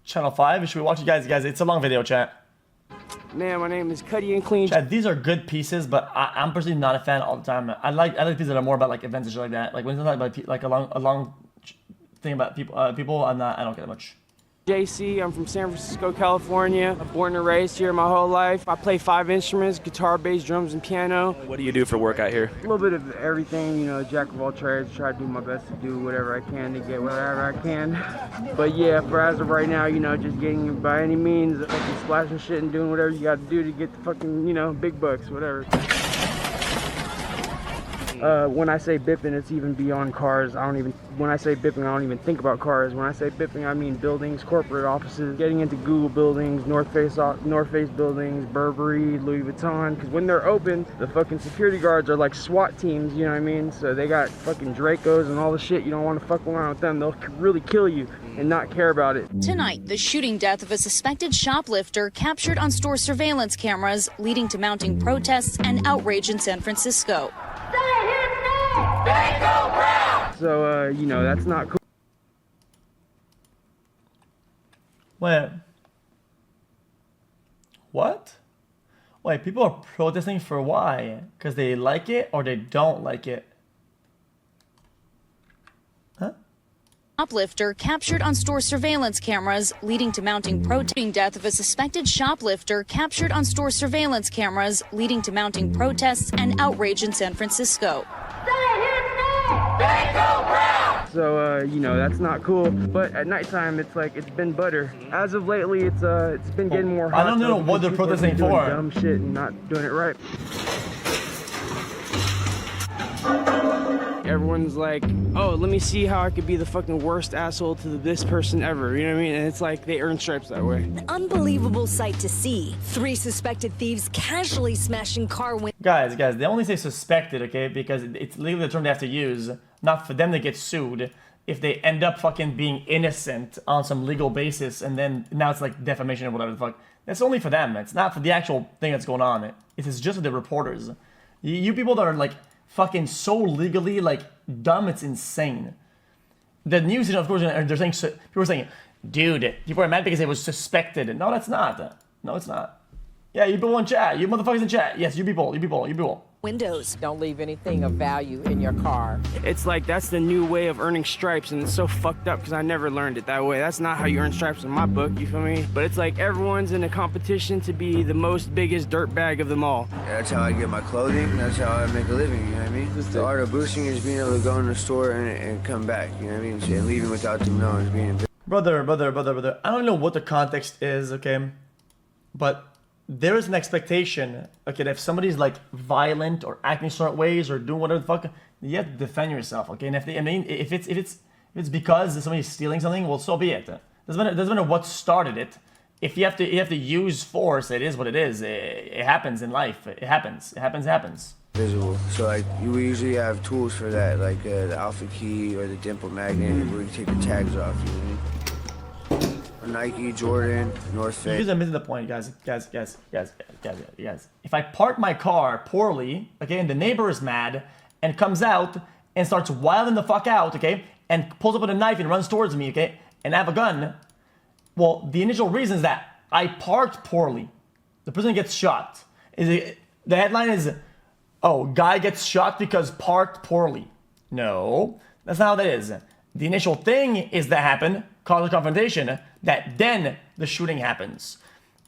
Channel 5. Should we watch it, guys? Guys, it's a long video, chat. Man, my name is Cuddy and Clean. Chat, these are good pieces, but I'm personally not a fan all the time. I like pieces that are more about like events and shit like that. Like when it's not about like a long thing about people, I don't get it much. JC, I'm from San Francisco, California. I'm born and raised here my whole life. I play 5 instruments: guitar, bass, drums, and piano. What do you do for work out here? A little bit of everything, you know, jack of all trades. Try to do my best to do whatever I can to get whatever I can. But yeah, for as of right now, you know, just getting by any means, fucking splashing shit and doing whatever you gotta do to get the fucking, you know, big bucks, whatever. When I say bipping, it's even beyond cars. When I say bipping, I don't even think about cars. When I say bipping, I mean buildings, corporate offices, getting into Google buildings, North Face buildings, Burberry, Louis Vuitton. Because when they're open, the fucking security guards are like SWAT teams, you know what I mean? So they got fucking Dracos and all the shit. You don't want to fuck around with them. They'll really kill you and not care about it. Tonight, the shooting death of a suspected shoplifter captured on store surveillance cameras, leading to mounting protests and outrage in San Francisco. So, you know, that's not cool. Wait. What? Wait, people are protesting for why? Because they like it or they don't like it? Huh? Shoplifter captured on store surveillance cameras, leading to mounting protesting death of a suspected shoplifter captured on store surveillance cameras, leading to mounting protests and outrage in San Francisco. So, you know, that's not cool. But at nighttime, it's like, it's been butter. As of lately, it's been getting more hot. I don't know what they're protesting for. Dumb shit and not doing it right. Everyone's like, oh, let me see how I could be the fucking worst asshole to this person ever. You know what I mean? And it's like they earn stripes that way. An unbelievable sight to see. 3 suspected thieves casually smashing car windows. Guys, they only say suspected, okay? Because it's legally the term they have to use, not for them to get sued if they end up fucking being innocent on some legal basis, and then now it's like defamation or whatever the fuck. That's only for them. It's not for the actual thing that's going on. It is just for the reporters. You people that are like fucking so legally like dumb, it's insane. The news, of course, they're saying, people are saying, dude, people are mad because it was suspected. No, that's not. No, it's not. Yeah, you people in chat. You motherfuckers in chat. Yes, you people. Windows. Don't leave anything of value in your car. It's like that's the new way of earning stripes, and it's so fucked up because I never learned it that way. That's not how you earn stripes in my book, you feel me? But it's like everyone's in a competition to be the most biggest dirtbag of them all. Yeah, that's how I get my clothing. That's how I make a living, you know what I mean? The art of boosting is being able to go in the store and come back, you know what I mean? And leaving without them knowing is being a Brother. I don't know what the context is, okay? But there is an expectation, okay, that if somebody's like violent or acting certain ways or doing whatever the fuck, you have to defend yourself, okay? And if it's because somebody's stealing something, well, so be it. Doesn't matter what started it. If you have to use force, it is what it is. It happens in life. It happens. visible. So like we usually have tools for that, like the alpha key or the dimple magnet, where you take the tags off. You know? Nike, Jordan, North Face. You guys are missing the point, guys. If I park my car poorly, okay, and the neighbor is mad and comes out and starts wilding the fuck out, okay, and pulls up with a knife and runs towards me, okay, and I have a gun, well, the initial reason is that I parked poorly. The person gets shot. The headline is, oh, guy gets shot because parked poorly. No, that's not how that is. The initial thing is that happened, cause a confrontation, that then the shooting happens.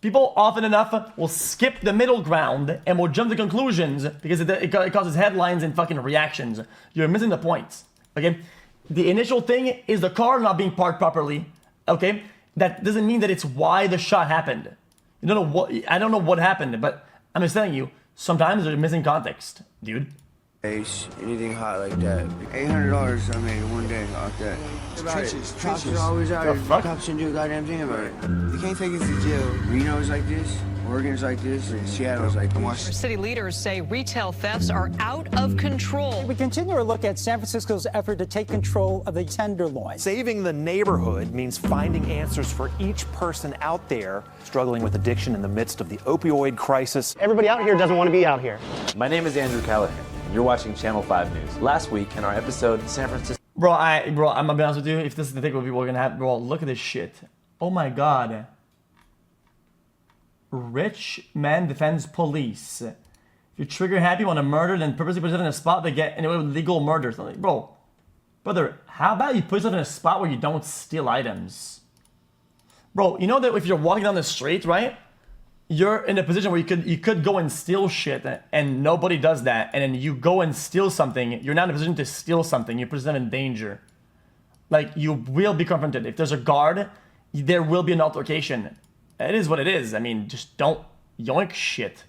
People often enough will skip the middle ground and will jump to conclusions because it causes headlines and fucking reactions. You're missing the point, okay? The initial thing is the car not being parked properly, okay? That doesn't mean that it's why the shot happened. I don't know what happened, but I'm just telling you, sometimes there's missing context, dude. Anything hot like that. $800 I made in one day off that. Cops are always out here. Cops shouldn't do a goddamn thing about it. You can't take us to jail. Reno's like this, Oregon's like this, and Seattle's like this. City leaders say retail thefts are out of control. We continue to look at San Francisco's effort to take control of the Tenderloin. Saving the neighborhood means finding answers for each person out there struggling with addiction in the midst of the opioid crisis. Everybody out here doesn't want to be out here. My name is Andrew Callaghan. You're watching Channel 5 News. Last week in our episode, San Francisco. Bro, I'm gonna be honest with you. If this is the thing where people are gonna have, bro, look at this shit. Oh my god. Rich man defends police. If you're trigger happy, want to murder, then purposely put yourself in a spot to get anyway with legal murder. So, like, bro, brother, how about you put yourself in a spot where you don't steal items? Bro, you know that if you're walking down the street, right? You're in a position where you could go and steal shit, and nobody does that, and then you go and steal something. You're not in a position to steal something. You put yourself in danger. Like, you will be confronted. If there's a guard, there will be an altercation. It is what it is. I mean, just don't yoink shit.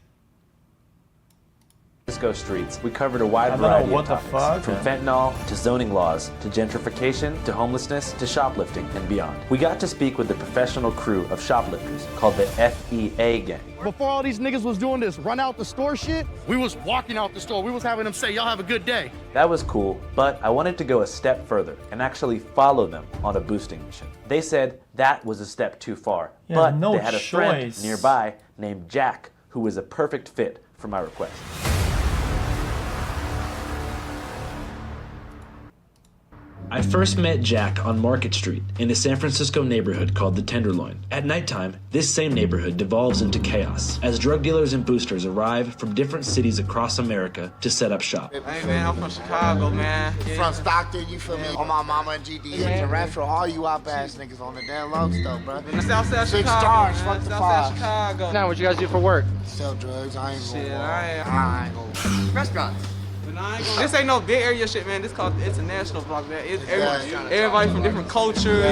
Francisco streets, we covered a wide variety of topics, from fentanyl to zoning laws to gentrification to homelessness to shoplifting and beyond. We got to speak with the professional crew of shoplifters called the FEA gang. Before all these niggas was doing this run out the store shit, we was walking out the store. We was having them say, y'all have a good day. That was cool, but I wanted to go a step further and actually follow them on a boosting mission. They said that was a step too far, but they had a friend nearby named Jack who was a perfect fit for my request. I first met Jack on Market Street in a San Francisco neighborhood called the Tenderloin. At nighttime, this same neighborhood devolves into chaos as drug dealers and boosters arrive from different cities across America to set up shop. Hey man, I'm from Chicago, man. From Stockton, you feel me? On my mama and GD. Yeah. And rap for all you op ass niggas on the damn low stuff, bro. Southside 6 Chicago, stars, man. fuck the Southside 5. Chicago. Now, what you guys do for work? Sell drugs, I ain't Shit, gonna I ain't gonna. Restaurants. This ain't no big area shit, man. This called the international block, man. It's everybody from different cultures,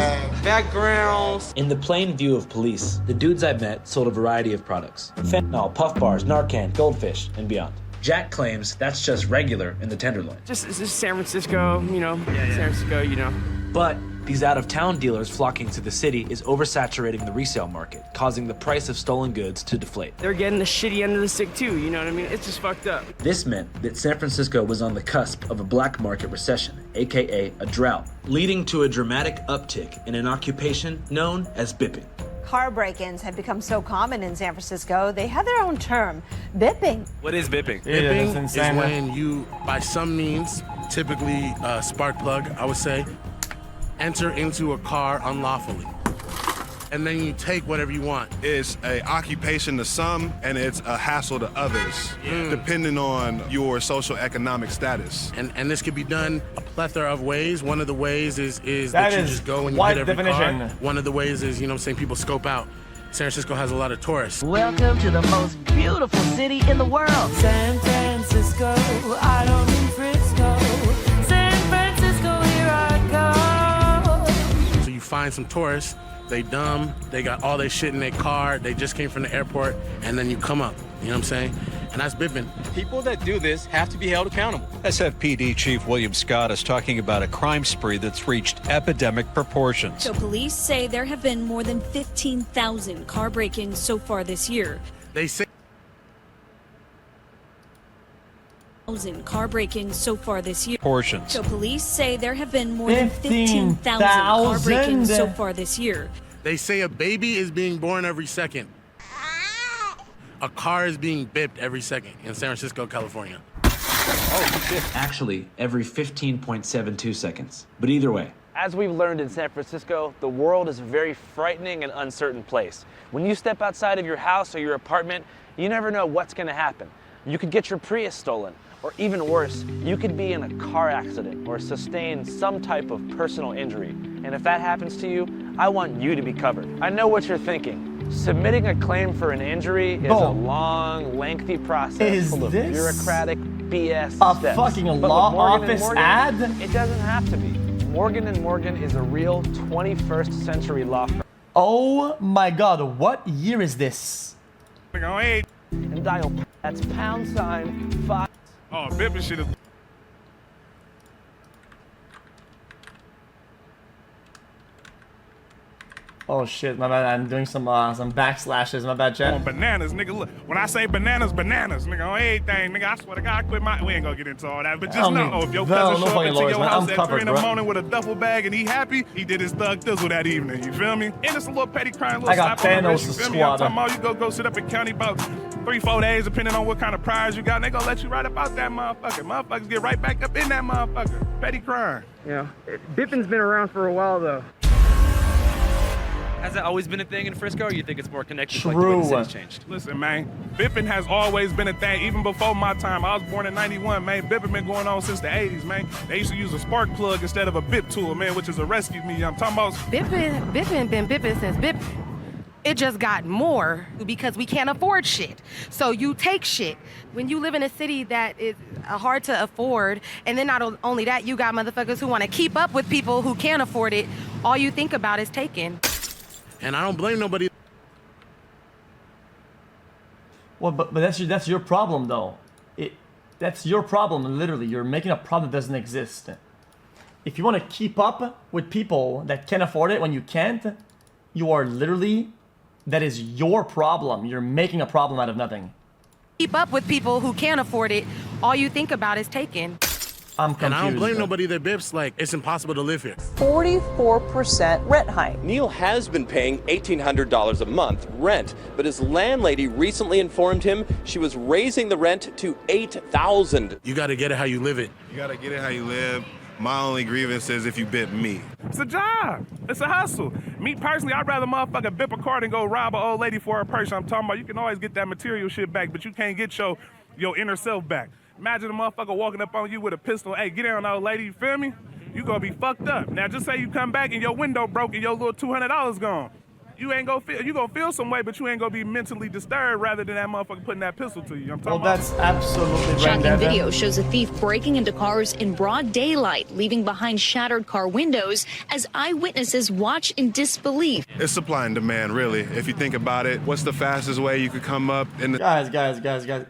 backgrounds. In the plain view of police, the dudes I met sold a variety of products. Fentanyl, puff bars, Narcan, goldfish, and beyond. Jack claims that's just regular in the Tenderloin. It's just San Francisco, you know. San Francisco, you know. But these out-of-town dealers flocking to the city is oversaturating the resale market, causing the price of stolen goods to deflate. They're getting the shitty end of the stick too, you know what I mean? It's just fucked up. This meant that San Francisco was on the cusp of a black market recession, aka a drought, leading to a dramatic uptick in an occupation known as bipping. Car break-ins have become so common in San Francisco, they have their own term, bipping. What is bipping? Bipping is when you, by some means, typically spark plug, I would say, enter into a car unlawfully. And then you take whatever you want. It's an occupation to some, and it's a hassle to others, depending on your social economic status. And this could be done a plethora of ways. One of the ways is that you just go and you hit every car. One of the ways is, you know what I'm saying, people scope out. San Francisco has a lot of tourists. Welcome to the most beautiful city in the world. San Francisco, I don't mean Frisco. San Francisco, here I go. So you find some tourists, they dumb, they got all their shit in their car, they just came from the airport, and then you come up, you know what I'm saying? And that's bipping. People that do this have to be held accountable. SFPD Chief William Scott is talking about a crime spree that's reached epidemic proportions. So police say there have been more than 15,000 car break-ins so far this year. They say car break-ins so far this year. Portions. So police say there have been more than 15,000 car break-ins so far this year. They say a baby is being born every second. A car is being bipped every second in San Francisco, California. Oh, shit. Actually, every 15.72 seconds. But either way. As we've learned in San Francisco, the world is a very frightening and uncertain place. When you step outside of your house or your apartment, you never know what's going to happen. You could get your Prius stolen, or even worse, you could be in a car accident or sustain some type of personal injury. And if that happens to you, I want you to be covered. I know what you're thinking. Submitting a claim for an injury is a long, lengthy process full of bureaucratic BS steps. A fucking law office ad? It doesn't have to be. Morgan & Morgan is a real 21st century law firm. Oh my god, what year is this? And dial, that's #5. Oh, bipping shit is... Oh shit, my bad, I'm doing some backslashes, my bad, chat. On bananas, nigga, look. When I say bananas, nigga, on everything, nigga, I swear to God, I quit my... We ain't gonna get into all that, but just know, if your cousin show up into your house at 3 in the morning with a duffel bag and he happy, he did his thug thizzle that evening, you feel me? And it's a little petty crime, little slap on the wrist, you feel me? I'm talking about you go sit up in county about 3-4 days, depending on what kind of prize you got, and they gonna let you right about that motherfucker. Motherfuckers get right back up in that motherfucker. Petty crime. Yeah, bipping's been around for a while, though. Has that always been a thing in Frisco, or you think it's more connected to True. like, the way the city's changed? Listen, man, bipping has always been a thing, even before my time. I was born in 91, man. Bipping been going on since the 80s, man. They used to use a spark plug instead of a bip tool, man, which is a rescue me. I'm talking about... Bipping been bipping since bipping. It just got more because we can't afford shit. So you take shit. When you live in a city that is hard to afford, and then not only that, you got motherfuckers who want to keep up with people who can't afford it, all you think about is taking. And I don't blame nobody. Well, but that's your problem, though. That's your problem, literally. You're making a problem that doesn't exist. If you want to keep up with people that can afford it when you can't, you are literally... That is your problem. You're making a problem out of nothing. Keep up with people who can't afford it, all you think about is taking. I'm confused. And I don't blame nobody that bips like it's impossible to live here. 44% rent hike. Neil has been paying $1,800 a month rent, but his landlady recently informed him she was raising the rent to $8,000. You got to get it how you live it. You gotta get it how you live. My only grievance is if you bip me. It's a job. It's a hustle. Me personally, I'd rather motherfucker bip a car than go rob an old lady for her purse. I'm talking about you can always get that material shit back, but you can't get your inner self back. Imagine a motherfucker walking up on you with a pistol. Hey, get down, old lady, you feel me? You gonna be fucked up. Now just say you come back and your window broke and your little $200 gone. You gonna feel some way, but you ain't gonna be mentally disturbed rather than that motherfucker putting that pistol to you. I'm talking Well, that's absolutely right. Shocking video shows a thief breaking into cars in broad daylight, leaving behind shattered car windows as eyewitnesses watch in disbelief. It's supply and demand, really. If you think about it, what's the fastest way you could come up in the... Guys.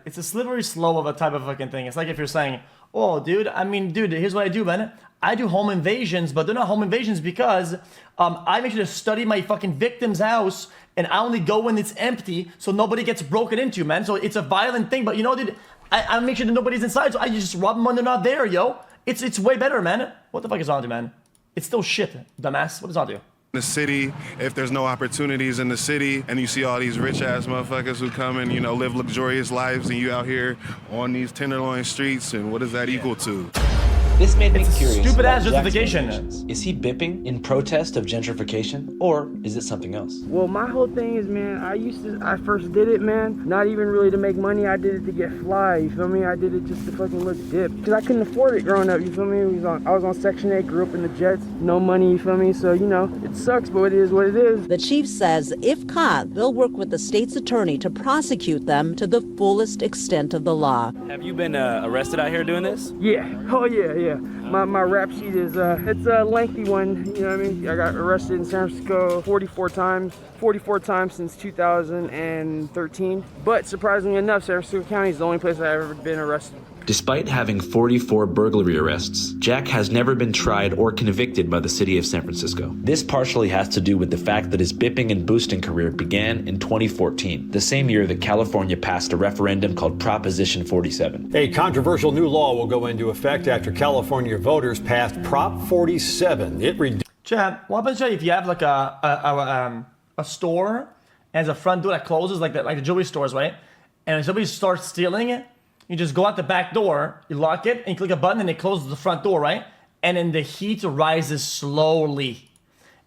It's a slippery slope of a type of fucking thing. It's like if you're saying, oh, dude, here's what I do, man. I do home invasions, but they're not home invasions because I make sure to study my fucking victim's house and I only go when it's empty so nobody gets broken into, man. So it's a violent thing, but you know, dude, I make sure that nobody's inside, so I just rob them when they're not there, yo. It's way better, man. What the fuck is on you, man? It's still shit, dumbass. What is on you? The city, if there's no opportunities in the city and you see all these rich ass motherfuckers who come and, you know, live luxurious lives and you out here on these tenderloin streets, and what does that equal to? This made me curious. Stupid ass about Jack's justification. motivations. Is he bipping in protest of gentrification, or is it something else? Well, my whole thing is, man, I first did it, man, not even really to make money. I did it to get fly, you feel me? I did it just to fucking look dip. Because I couldn't afford it growing up, you feel me? I was on Section 8, grew up in the Jets, no money, you feel me? So, you know, it sucks, but it is what it is. The chief says if caught, they'll work with the state's attorney to prosecute them to the fullest extent of the law. Have you been arrested out here doing this? Yeah, oh yeah. My rap sheet is, it's a lengthy one, you know what I mean? I got arrested in San Francisco 44 times since 2013. But surprisingly enough, San Francisco County is the only place I've ever been arrested. Despite having 44 burglary arrests, Jack has never been tried or convicted by the city of San Francisco. This partially has to do with the fact that his bipping and boosting career began in 2014, the same year that California passed a referendum called Proposition 47. A controversial new law will go into effect after California voters passed Prop 47. Chad, what happens if you have like a store and there's a front door that closes like the jewelry stores, right? And if somebody starts stealing it, you just go out the back door, you lock it, and you click a button, and it closes the front door, right? And then the heat rises slowly.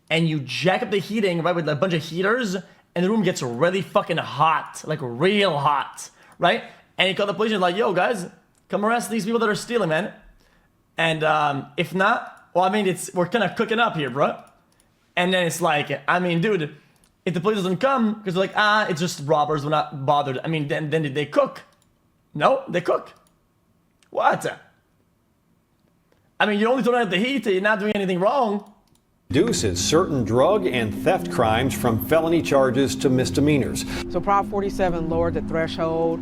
And you jack up the heating, right, with a bunch of heaters, and the room gets really fucking hot, like real hot, right? And you call the police, and you're like, yo, guys, come arrest these people that are stealing, man. And if not, well, I mean, we're kind of cooking up here, bro. And then it's like, I mean, dude, if the police doesn't come, because they're like, it's just robbers, we're not bothered. I mean, then did they cook? No, they cook. What? I mean, you're only throwing out the heat, you're not doing anything wrong. Reduces certain drug and theft crimes from felony charges to misdemeanors. So Prop 47 lowered the threshold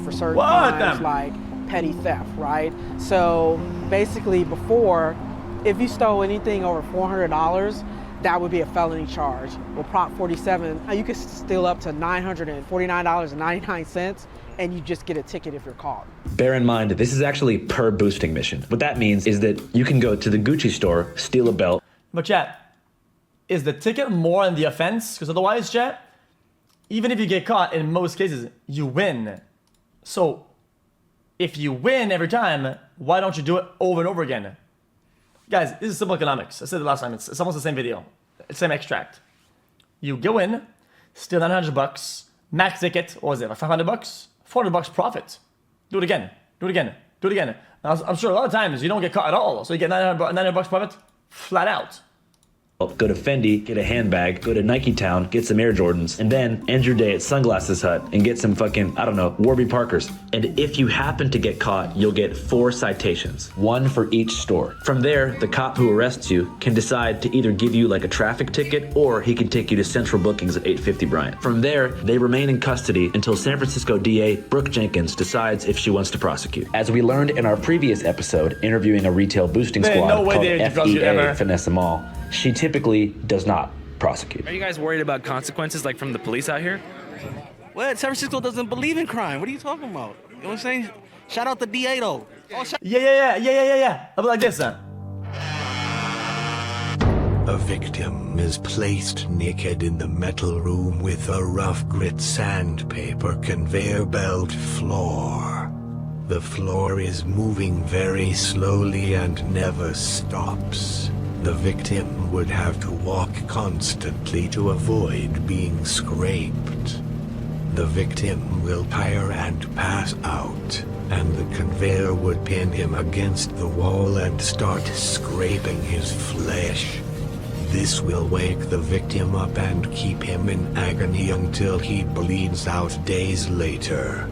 for certain crimes like petty theft, right? So basically before, if you stole anything over $400, that would be a felony charge. With Prop 47, you could steal up to $949.99, and you just get a ticket if you're caught. Bear in mind, this is actually per boosting mission. What that means is that you can go to the Gucci store, steal a belt. But chat, is the ticket more than the offense? Because otherwise, chat, even if you get caught, in most cases, you win. So, if you win every time, why don't you do it over and over again? Guys, this is simple economics. I said it last time. It's almost the same video. Same extract. You go in, steal $900, max ticket, what was it, like $500? $400 profit. Do it again. Do it again. Do it again. I'm sure a lot of times you don't get caught at all, so you get $900 profit flat out. Go to Fendi, get a handbag, go to Nike Town, get some Air Jordans, and then end your day at Sunglasses Hut and get some fucking, I don't know, Warby Parkers. And if you happen to get caught, you'll get 4 citations, 1 for each store. From there, the cop who arrests you can decide to either give you like a traffic ticket or he can take you to Central Bookings at 850 Bryant. From there, they remain in custody until San Francisco DA Brooke Jenkins decides if she wants to prosecute. As we learned in our previous episode, interviewing a retail boosting squad called FEA Finesse Mall, she typically does not prosecute. Are you guys worried about consequences like from the police out here? Well, San Francisco doesn't believe in crime. What are you talking about? You know what I'm saying? Shout out the DA though. Yeah. I'll be like this, son. A victim is placed naked in the metal room with a rough grit sandpaper conveyor belt floor. The floor is moving very slowly and never stops. The victim would have to walk constantly to avoid being scraped. The victim will tire and pass out, and the conveyor would pin him against the wall and start scraping his flesh. This will wake the victim up and keep him in agony until he bleeds out days later.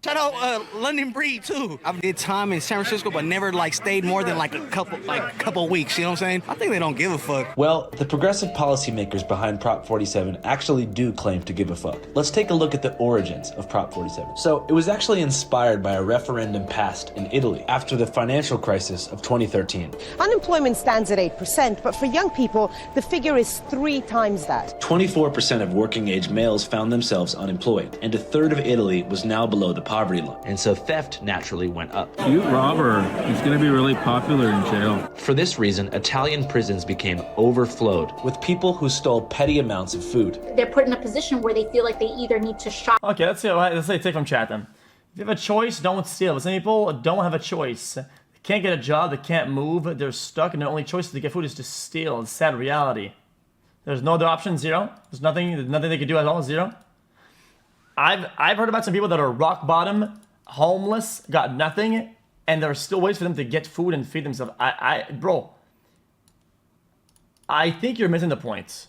Shout out London Breed too. I've did time in San Francisco, but never like stayed more than like a couple weeks. You know what I'm saying? I think they don't give a fuck. Well, the progressive policymakers behind Prop 47 actually do claim to give a fuck. Let's take a look at the origins of Prop 47. So it was actually inspired by a referendum passed in Italy after the financial crisis of 2013. Unemployment stands at 8%, but for young people, the figure is 3 times that. 24% of working age males found themselves unemployed, and a third of Italy was now below the poverty line. And so theft naturally went up. You rob her, he's gonna be really popular in jail. For this reason, Italian prisons became overflowed with people who stole petty amounts of food. They're put in a position where they feel like they either need to shop. Okay, let's say take from chat then. If you have a choice, don't steal. But some people don't have a choice. They can't get a job, they can't move, they're stuck, and their only choice to get food is to steal. It's a sad reality. There's no other option, zero. There's nothing they can do at all, zero. I've heard about some people that are rock bottom, homeless, got nothing, and there are still ways for them to get food and feed themselves. Bro, I think you're missing the point.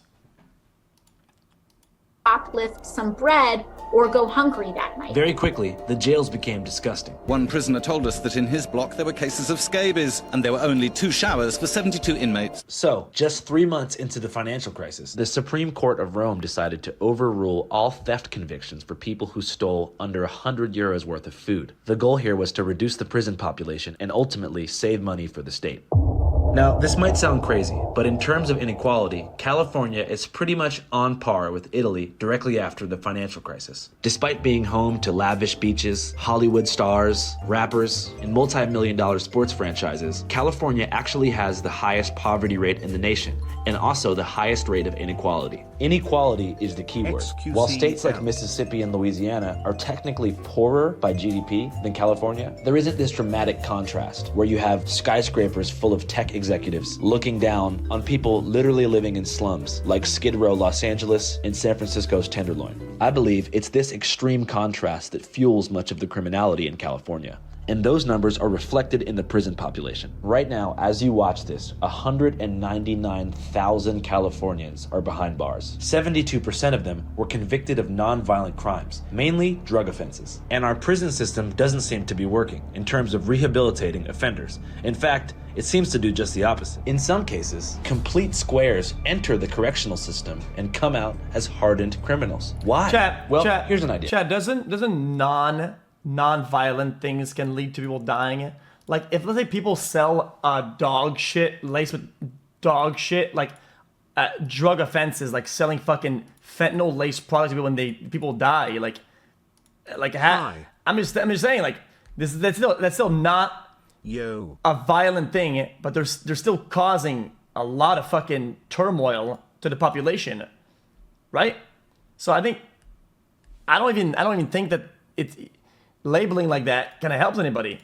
Shoplift some bread or go hungry that night. Very quickly, the jails became disgusting. One prisoner told us that in his block there were cases of scabies, and there were only 2 showers for 72 inmates. So, just 3 months into the financial crisis, the Supreme Court of Rome decided to overrule all theft convictions for people who stole under 100 euros worth of food. The goal here was to reduce the prison population and ultimately save money for the state. Now, this might sound crazy, but in terms of inequality, California is pretty much on par with Italy directly after the financial crisis. Despite being home to lavish beaches, Hollywood stars, rappers, and multi-million-dollar sports franchises, California actually has the highest poverty rate in the nation, and also the highest rate of inequality. Inequality is the key word. While states like Mississippi and Louisiana are technically poorer by GDP than California, there isn't this dramatic contrast where you have skyscrapers full of tech executives looking down on people literally living in slums like Skid Row, Los Angeles, and San Francisco's Tenderloin. I believe it's this extreme contrast that fuels much of the criminality in California. And those numbers are reflected in the prison population. Right now, as you watch this, 199,000 Californians are behind bars. 72% of them were convicted of non-violent crimes, mainly drug offenses. And our prison system doesn't seem to be working in terms of rehabilitating offenders. In fact, it seems to do just the opposite. In some cases, complete squares enter the correctional system and come out as hardened criminals. Why? Here's an idea. Chad, doesn't non-violent things can lead to people dying? Like, if let's say people sell dog shit laced with dog shit, like drug offenses, like selling fucking fentanyl laced products to people when people die, I'm just saying, like, that's still not a violent thing, but they're still causing a lot of fucking turmoil to the population, right? So I don't even think that it's labeling like that kind of helps anybody.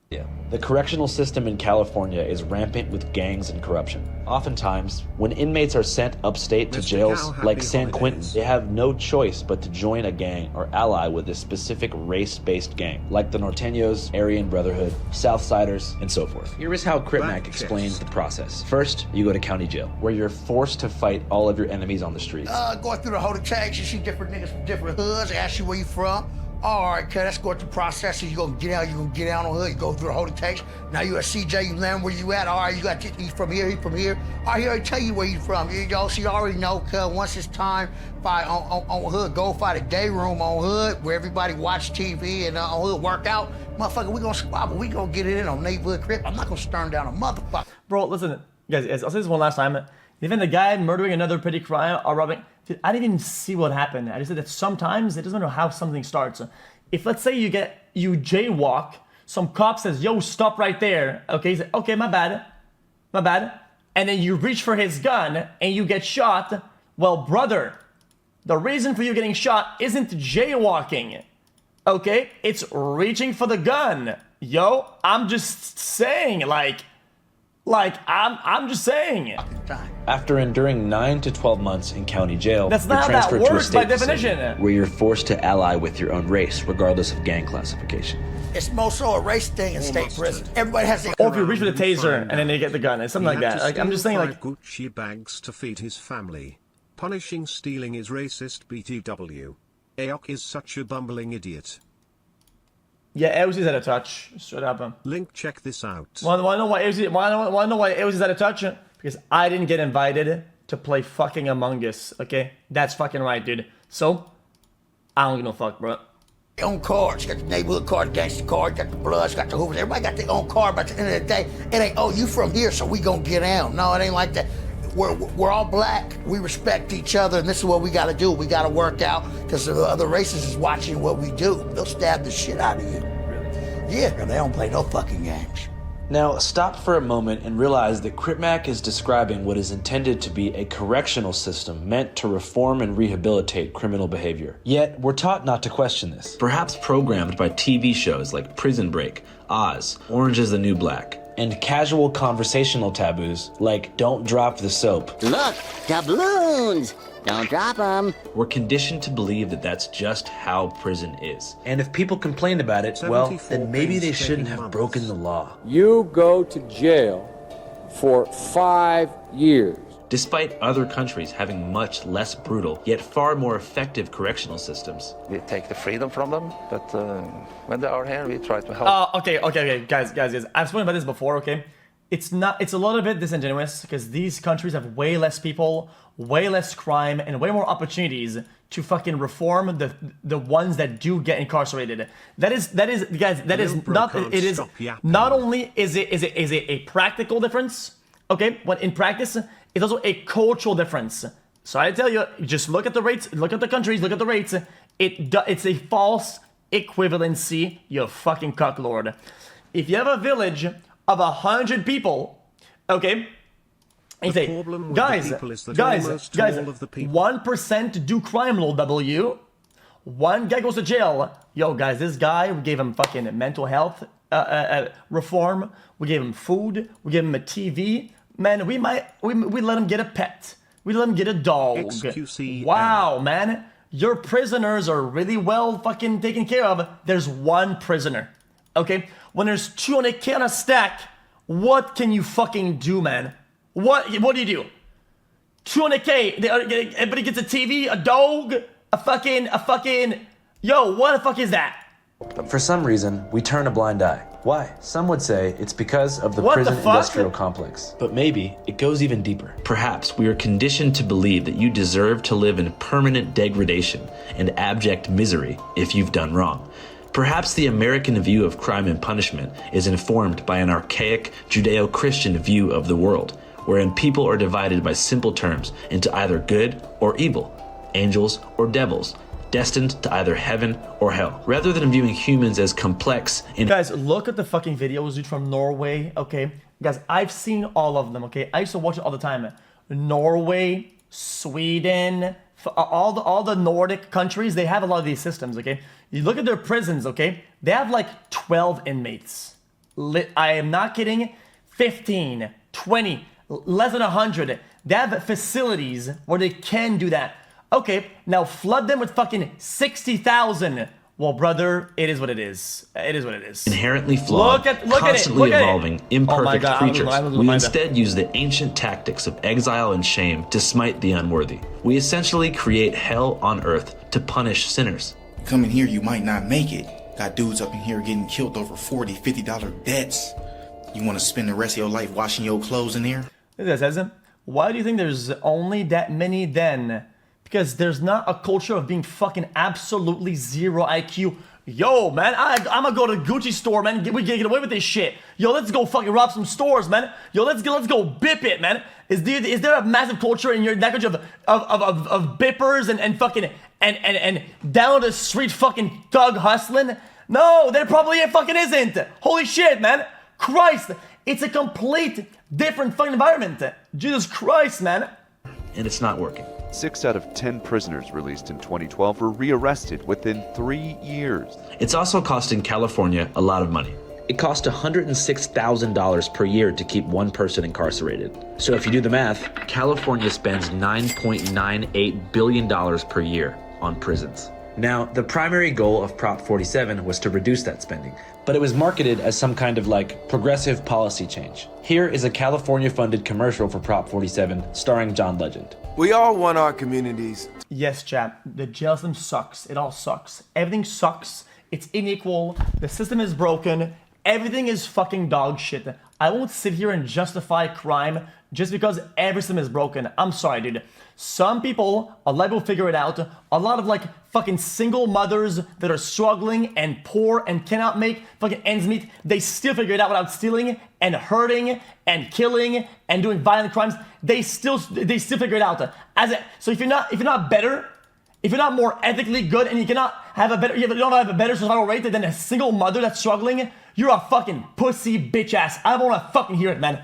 Yeah. The correctional system in California is rampant with gangs and corruption. Oftentimes, when inmates are sent upstate to jails like San Quentin, they have no choice but to join a gang or ally with a specific race-based gang, like the Norteños, Aryan Brotherhood, Southsiders, and so forth. Here is how Cripmac explains the process. First, you go to county jail, where you're forced to fight all of your enemies on the streets. Going through the whole tags, you see different niggas from different hoods, ask you where you from. All right, okay, let's go through the process. You're gonna get out on hood, you go through the whole takes. Now you at CJ, you land where you at. All right, you got he from here, he from here. All right, he already tell you where you from. Y'all, so you already know, cuz once it's time, fight on hood, go fight a day room on hood where everybody watch TV and on hood work out. Motherfucker, we gonna squabble, we gonna get it in on neighborhood crib. I'm not gonna stern down a motherfucker. Bro, listen, guys, I'll say this one last time. Even the guy murdering another petty crime or robbing, dude, I didn't even see what happened. I just said that sometimes it doesn't matter how something starts. If let's say you jaywalk, some cop says, yo, stop right there. Okay, he said, okay, my bad. And then you reach for his gun and you get shot. Well, brother, the reason for you getting shot isn't jaywalking. Okay, it's reaching for the gun. Yo, I'm just saying, I'm just saying. After enduring 9 to 12 months in county jail, that's you're not how that transferred to a works by state definition. facility where you're forced to ally with your own race, regardless of gang classification. It's more so a race thing in state prison. Everybody has their... Or if you reach with a taser and then they get the gun, it's something like that. Like, I'm just saying, like, Gucci bags to feed his family. Punishing stealing is racist. BTW. Aok is such a bumbling idiot. Yeah, Elzy's out of touch. Straight up. Link, check this out. Wanna know why Elzy's out of touch? Because I didn't get invited to play fucking Among Us, okay? That's fucking right, dude. So, I don't give no fuck, bro. Their own cards. Got the neighborhood card, gangster card, got the Bloods, got the Hoovers. Everybody got their own card, but at the end of the day, it ain't, oh, you from here, so we gonna get down. No, it ain't like that. We're all black. We respect each other, and this is what we gotta do. We gotta work out, because the other races is watching what we do. They'll stab the shit out of you. Yeah, they don't play no fucking games. Now, stop for a moment and realize that Cripmac is describing what is intended to be a correctional system meant to reform and rehabilitate criminal behavior. Yet, we're taught not to question this. Perhaps programmed by TV shows like Prison Break, Oz, Orange is the New Black, and casual conversational taboos like don't drop the soap. Look, doubloons! Don't drop them. We're conditioned to believe that that's just how prison is. And if people complain about it, well, then maybe they shouldn't have broken the law. You go to jail for 5 years. Despite other countries having much less brutal, yet far more effective correctional systems. We take the freedom from them, but when they are here, we try to help. Okay, guys. I've spoken about this before, okay? It's a little bit disingenuous because these countries have way less people, way less crime, and way more opportunities to fucking reform the ones that do get incarcerated. That is not only is it a practical difference, okay, but in practice, it's also a cultural difference. So I tell you, just look at the rates, look at the countries, look at the rates. It's a false equivalency, you fucking cucklord. If you have a village of 100 people, okay, and you say, guys, 1% do crime, lol W. One guy goes to jail. Yo, guys, this guy, we gave him fucking mental health reform. We gave him food. We gave him a TV. Man, we let him get a pet. We let him get a dog. xQcOW. Wow, man. Your prisoners are really well fucking taken care of. There's one prisoner, okay? When there's 200K on a stack, what can you fucking do, man? What do you do? 200K, everybody gets a TV, a dog, a fucking, yo, what the fuck is that? But for some reason, we turn a blind eye. Why? Some would say it's because of the prison industrial complex. But maybe it goes even deeper. Perhaps we are conditioned to believe that you deserve to live in permanent degradation and abject misery if you've done wrong. Perhaps the American view of crime and punishment is informed by an archaic Judeo-Christian view of the world, wherein people are divided by simple terms into either good or evil, angels or devils, destined to either heaven or hell, rather than viewing humans as complex. Guys, look at the fucking videos, dude, from Norway, okay? Guys, I've seen all of them, okay? I used to watch it all the time. Norway, Sweden, all the Nordic countries, they have a lot of these systems, okay? You look at their prisons, okay? They have like 12 inmates. I am not kidding. 15, 20, less than 100. They have facilities where they can do that. Okay, now flood them with fucking 60,000. Well, brother, it is what it is. It is what it is. Inherently flawed, constantly evolving, imperfect creatures, we instead use the ancient tactics of exile and shame to smite the unworthy. We essentially create hell on earth to punish sinners. Come in here, you might not make it. Got dudes up in here getting killed over $40, $50 debts. You want to spend the rest of your life washing your clothes in there? It says, why do you think there's only that many then? Because there's not a culture of being fucking absolutely zero IQ. Yo, man, I'm gonna go to the Gucci store, man. We can get away with this shit. Yo, let's go fucking rob some stores, man. Yo, let's go bip it, man. Is there a massive culture in your language of bippers and fucking and down the street fucking thug hustling? No, there probably fucking isn't. Holy shit, man. Christ, it's a complete different fucking environment. Jesus Christ, man. And it's not working. 6 out of 10 prisoners released in 2012 were rearrested within 3 years. It's also costing California a lot of money. It costs $106,000 per year to keep one person incarcerated. So if you do the math, California spends $9.98 billion per year on prisons. Now, the primary goal of Prop 47 was to reduce that spending, but it was marketed as some kind of like progressive policy change. Here is a California-funded commercial for Prop 47 starring John Legend. We all want our communities. Yes, chap. The jail system sucks. It all sucks. Everything sucks. It's unequal. The system is broken. Everything is fucking dog shit. I won't sit here and justify crime just because every system is broken. I'm sorry, dude. Some people, a lot will figure it out. A lot of like fucking single mothers that are struggling and poor and cannot make fucking ends meet, they still figure it out without stealing and hurting and killing and doing violent crimes. They still figure it out. So if you're not better, if you're not more ethically good and you cannot have a better, you don't have a better survival rate than a single mother that's struggling, you're a fucking pussy bitch ass. I don't want to fucking hear it, man.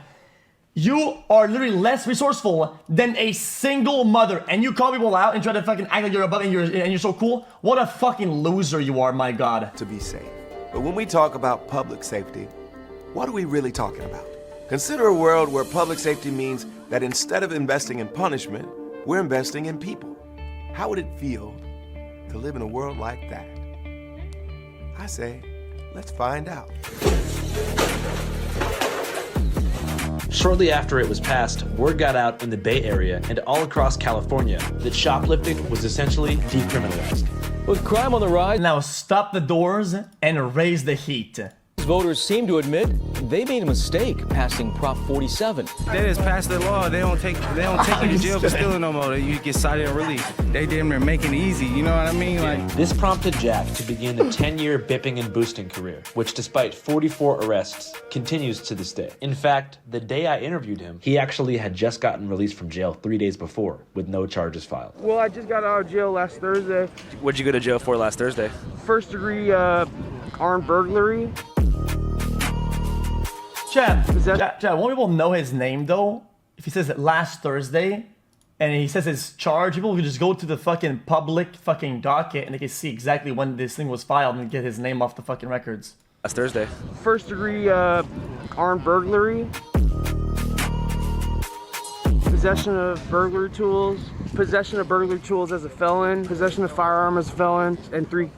You are literally less resourceful than a single mother, and you call people out and try to fucking act like you're above and you're so cool. What a fucking loser you are, my God. To be safe. But when we talk about public safety, what are we really talking about? Consider a world where public safety means that instead of investing in punishment, we're investing in people. How would it feel to live in a world like that? I say, let's find out. Shortly after it was passed, word got out in the Bay Area and all across California that shoplifting was essentially decriminalized. With crime on the rise, now stop the doors and raise the heat. Voters seem to admit they made a mistake passing Prop 47. They just passed the law. They don't take you to jail for stealing no more. You get cited and released. They damn near making it easy. You know what I mean? Like this prompted Jack to begin a 10-year bipping and boosting career, which despite 44 arrests, continues to this day. In fact, the day I interviewed him, he actually had just gotten released from jail 3 days before with no charges filed. Well, I just got out of jail last Thursday. What'd you go to jail for last Thursday? First degree armed burglary. Chad, won't people know his name though? If he says it last Thursday and he says his charge, people can just go to the fucking public fucking docket and they can see exactly when this thing was filed and get his name off the fucking records. Last Thursday. First degree armed burglary. Possession of burglary tools. Possession of burglary tools as a felon. Possession of firearm as a felon. And three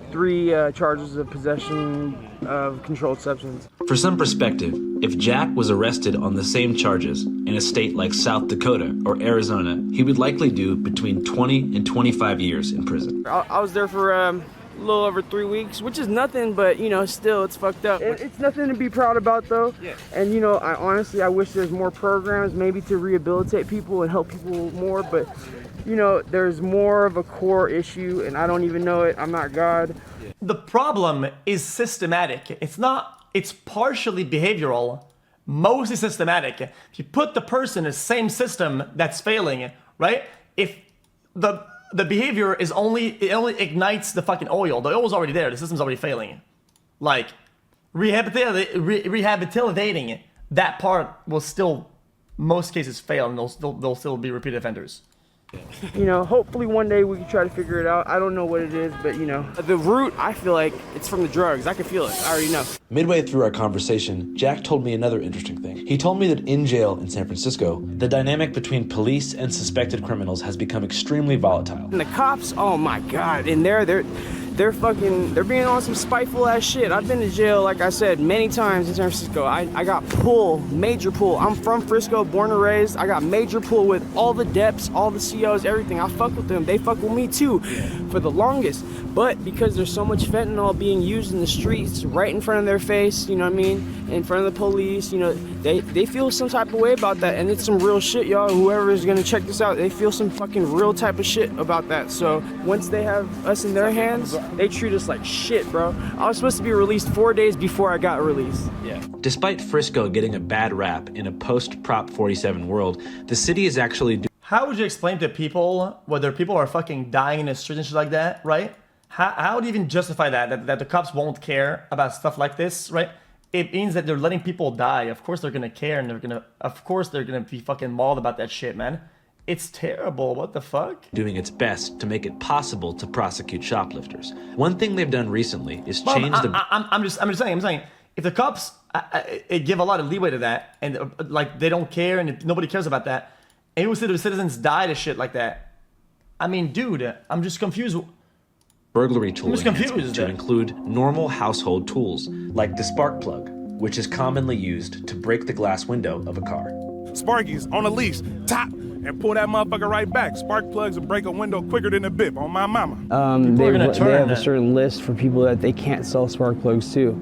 charges of possession of controlled substance. For some perspective, if Jack was arrested on the same charges in a state like South Dakota or Arizona, he would likely do between 20 and 25 years in prison. I was there for a little over 3 weeks, which is nothing, but you know, still it's fucked up. It's nothing to be proud about though. Yeah. And you know, I wish there's more programs maybe to rehabilitate people and help people more, but you know, there's more of a core issue and I don't even know it. I'm not God. The problem is systematic. It's partially behavioral, mostly systematic. If you put the person in the same system that's failing, right? If the behavior is only ignites the fucking oil. The oil's already there. The system's already failing. Like, rehabilitating that part will still, most cases fail, and they'll still be repeat offenders. You know, hopefully one day we can try to figure it out. I don't know what it is, but you know, the root, I feel like it's from the drugs. I can feel it. I already know. Midway through our conversation, Jack told me another interesting thing. He told me that in jail in San Francisco, the dynamic between police and suspected criminals has become extremely volatile. And the cops, oh my God, in there, they're being on some spiteful ass shit. I've been to jail, like I said, many times in San Francisco. I got pull, major pull. I'm from Frisco, born and raised. I got major pull with all the deps, all the COs, everything. I fuck with them. They fuck with me too, for the longest. But because there's so much fentanyl being used in the streets, right in front of their face, you know what I mean, in front of the police, you know, they feel some type of way about that, and it's some real shit, y'all. Whoever is gonna check this out, they feel some fucking real type of shit about that. So once they have us in their hands, they treat us like shit, bro. I was supposed to be released 4 days before I got released. Yeah. Despite Frisco getting a bad rap in a post-Prop 47 world, the city is actually... How would you explain to people whether people are fucking dying in the street and shit like that, right? How do you even justify that the cops won't care about stuff like this, right? It means that they're letting people die. Of course they're gonna care, and of course they're gonna be fucking mauled about that shit, man. It's terrible. What the fuck? Doing its best to make it possible to prosecute shoplifters. One thing they've done recently is change I'm just saying, if the cops give a lot of leeway to that, and like they don't care, and nobody cares about that, and you say the citizens die to shit like that. I mean, dude, I'm just confused. Burglary tool enhancement to include normal household tools, like the spark plug, which is commonly used to break the glass window of a car. Sparky's on a leash, top, and pull that motherfucker right back. Spark plugs will break a window quicker than a bip, on my mama. They have a certain list for people that they can't sell spark plugs to.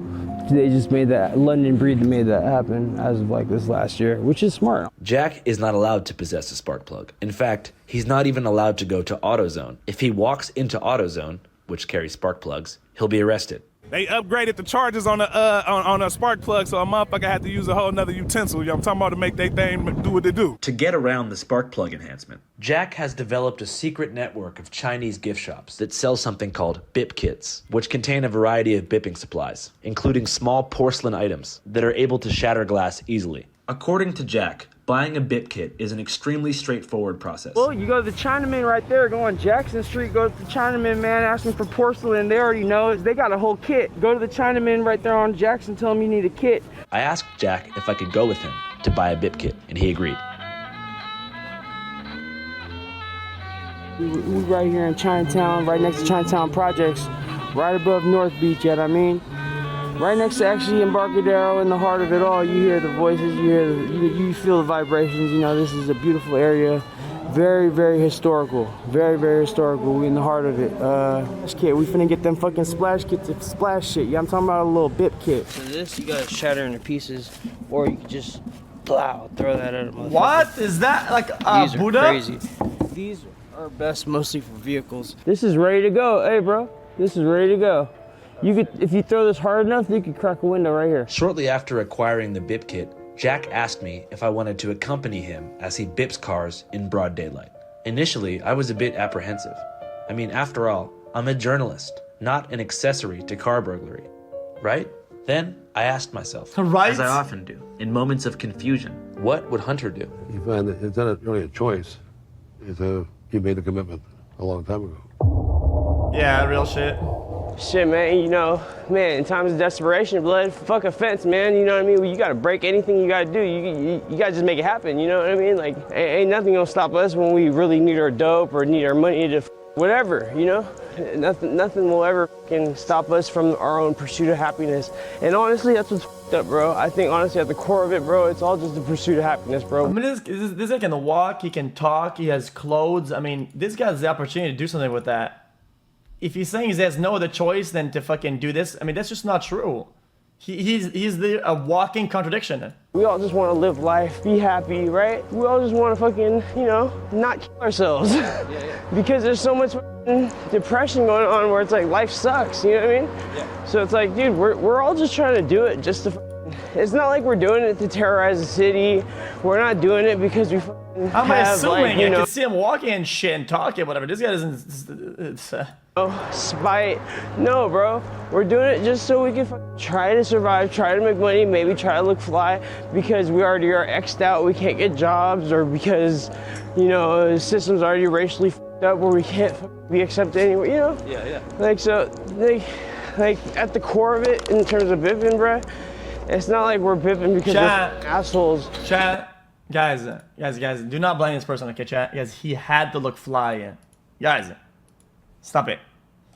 They just made that, London Breed made that happen as of like this last year, which is smart. Jack is not allowed to possess a spark plug. In fact, he's not even allowed to go to AutoZone. If he walks into AutoZone, which carries spark plugs, he'll be arrested. They upgraded the charges on a spark plug, so a motherfucker had to use a whole nother utensil. I'm talking about to make they thing do what they do. To get around the spark plug enhancement, Jack has developed a secret network of Chinese gift shops that sell something called Bip kits, which contain a variety of bipping supplies, including small porcelain items that are able to shatter glass easily. According to Jack, buying a Bip kit is an extremely straightforward process. Well, you go to the Chinaman right there, go on Jackson Street, go to the Chinaman, man, ask them for porcelain. They already know. They got a whole kit. Go to the Chinaman right there on Jackson, tell them you need a kit. I asked Jack if I could go with him to buy a Bip kit, and he agreed. We right here in Chinatown, right next to Chinatown Projects, right above North Beach, you know what I mean? Right next to actually Embarcadero, in the heart of it all, you hear the voices, you feel the vibrations. You know, this is a beautiful area, very, very historical, very, very historical. We in the heart of it. This kit, we finna get them fucking splash kits to splash shit. Yeah, I'm talking about a little Bip kit. So this, you gotta shatter into pieces, or you can just throw that at a motherfucker. What is that? Like These Buddha? are crazy. These are best mostly for vehicles. This is ready to go, hey bro. This is ready to go. You could, if you throw this hard enough, you could crack a window right here. Shortly after acquiring the Bip kit, Jack asked me if I wanted to accompany him as he bips cars in broad daylight. Initially, I was a bit apprehensive. I mean, after all, I'm a journalist, not an accessory to car burglary, right? Then I asked myself, right? As I often do, in moments of confusion, what would Hunter do? You find that it's not really a choice. You made a commitment a long time ago. Yeah, real shit. Shit, man, you know, man, in times of desperation, blood, fuck a fence, man, you know what I mean? You gotta break anything you gotta do. You gotta just make it happen, you know what I mean? Like, ain't nothing gonna stop us when we really need our dope or need our money to whatever, you know? Nothing will ever can stop us from our own pursuit of happiness. And honestly, that's what's fucked up, bro. I think honestly, at the core of it, bro, it's all just the pursuit of happiness, bro. I mean, this guy can walk, he can talk, he has clothes. I mean, this guy has the opportunity to do something with that. If he's saying he has no other choice than to fucking do this, I mean, that's just not true. He's a walking contradiction. We all just want to live life, be happy, right? We all just want to fucking, you know, not kill ourselves. Because there's so much depression going on where it's like life sucks, you know what I mean? Yeah. So it's like, dude, we're all just trying to do it just to it's not like we're doing it to terrorize the city. We're not doing it because we I'm assuming, like, you know, I can see him walking and shit and talking, whatever. This guy doesn't, Spite. No, bro. We're doing it just so we can try to survive, try to make money, maybe try to look fly because we already are X'd out, we can't get jobs, or because, you know, the system's already racially up where we can't be accepted anywhere, you know? Yeah. Like, so, like at the core of it, in terms of bipping, bro, it's not like we're bipping because we're assholes. Chat, guys, do not blame this person, okay, chat? Guys, he had to look fly. Guys, stop it,